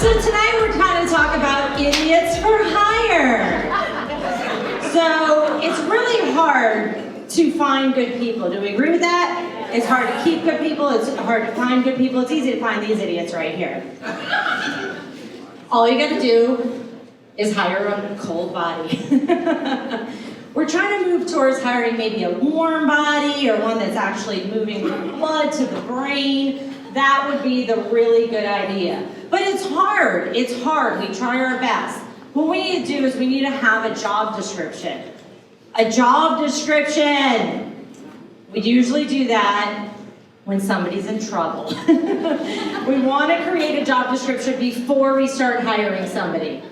So tonight we're going to talk about idiots for hire. So it's really hard to find good people. Do we agree with that? It's hard to keep good people. It's hard to find good people. It's easy to find these idiots right here. All you got to do is hire a cold body. We're trying to move towards hiring maybe a warm body or one that's actually moving blood to the brain. That would be the really good idea. But it's hard. It's hard. We try our best. What we need to do is we need to have a job description. A job description. We usually do that when somebody's in trouble. We want to create a job description before we start hiring somebody.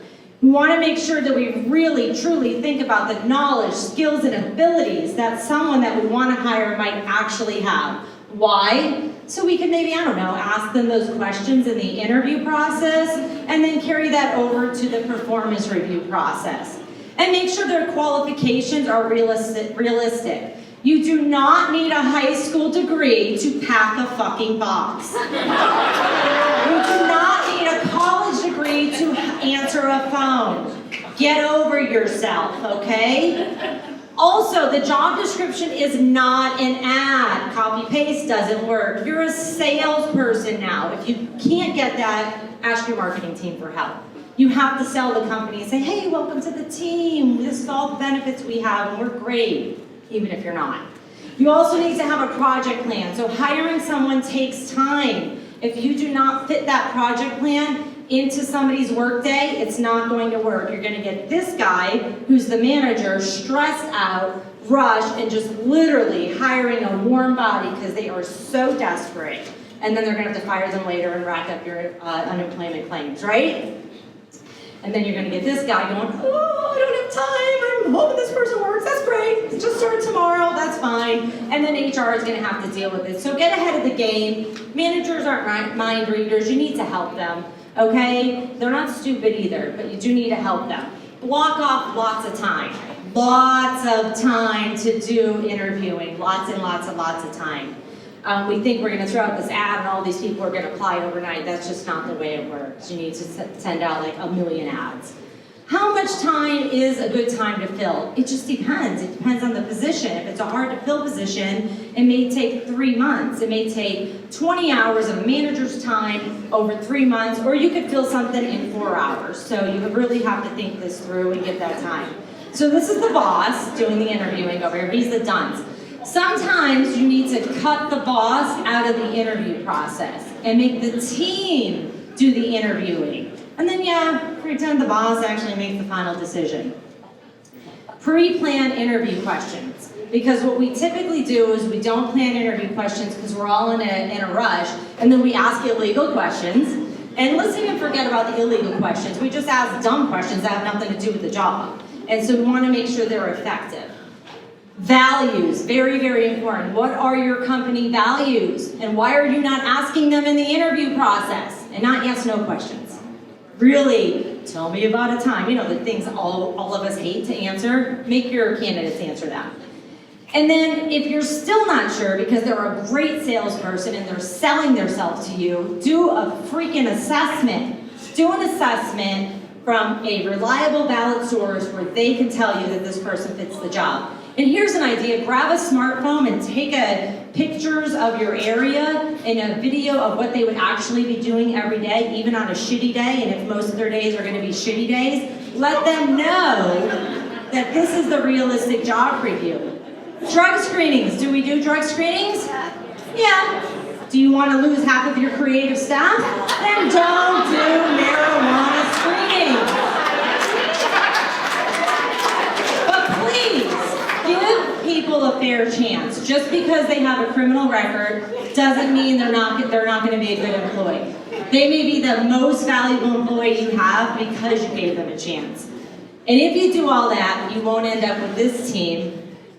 We want to make sure that we really, truly think about the knowledge, skills, and abilities that someone that we want to hire might actually have. Why? So we can maybe, I don't know, ask them those questions in the interview process and then carry that over to the performance review process. And make sure their qualifications are realistic. You do not need a high school degree to pack a fucking box. You do not need a college degree to answer a phone. Get over yourself, okay? Also, the job description is not an ad. Copy-paste doesn't work. You're a salesperson now. If you can't get that, ask your marketing team for help. You have to sell the company and say, hey, welcome to the team. This is all the benefits we have, and we're great, even if you're not. You also need to have a project plan. So hiring someone takes time. If you do not fit that project plan into somebody's workday, it's not going to work. You're going to get this guy, who's the manager, stressed out, rushed, and just literally hiring a warm body because they are so desperate. And then they're going to have to fire them later and rack up your unemployment claims, right? And then you're going to get this guy going, oh, I don't have time. I'm hoping this person works. That's great. Just start tomorrow. That's fine. And then HR is going to have to deal with it. So get ahead of the game. Managers aren't mind readers. You need to help them. Okay? They're not stupid either, but you do need to help them. Block off lots of time. Lots of time to do interviewing. Lots and lots and lots of time. We think we're going to throw out this ad and all these people are going to apply overnight. That's just not the way it works. You need to send out like 1 million ads. How much time is a good time to fill? It just depends. It depends on the position. If it's a hard to fill position, it may take 3 months. It may take 20 hours of a manager's time over 3 months, or you could fill something in 4 hours. So you really have to think this through and give that time. So this is the boss doing the interviewing over here. He's the dunce. Sometimes you need to cut the boss out of the interview process and make the team do the interviewing. And then, yeah, pretend the boss actually makes the final decision. Pre-plan interview questions. Because what we typically do is we don't plan interview questions because we're all in a rush, and then we ask illegal questions. And let's even forget about the illegal questions. We just ask dumb questions that have nothing to do with the job. And so we want to make sure they're effective. Values, very, very important. What are your company values? And why are you not asking them in the interview process? And not yes/no questions. Really, tell me about a time. You know, the things all of us hate to answer. Make your candidates answer that. And then if you're still not sure because they're a great salesperson and they're selling themselves to you, do a freaking assessment. Do an assessment from a reliable, valid source where they can tell you that this person fits the job. And here's an idea. Grab a smartphone and take pictures of your area and a video of what they would actually be doing every day, even on a shitty day. And if most of their days are going to be shitty days, let them know that this is the realistic job review. Drug screenings. Do we do drug screenings? Yeah. Do you want to lose half of your creative staff? Then don't do marijuana screening. Give people a fair chance. Just because they have a criminal record doesn't mean they're not going to be a good employee. They may be the most valuable employee you have because you gave them a chance. And if you do all that, you won't end up with this team,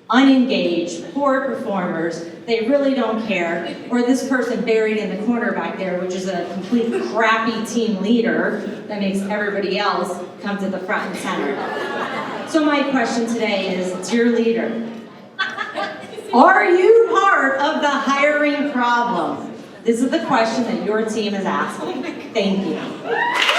unengaged, poor performers, they really don't care, or this person buried in the corner back there, which is a complete crappy team leader that makes everybody else come to the front and center. So my question today is, dear leader, are you part of the hiring problem? This is the question that your team is asking. Thank you.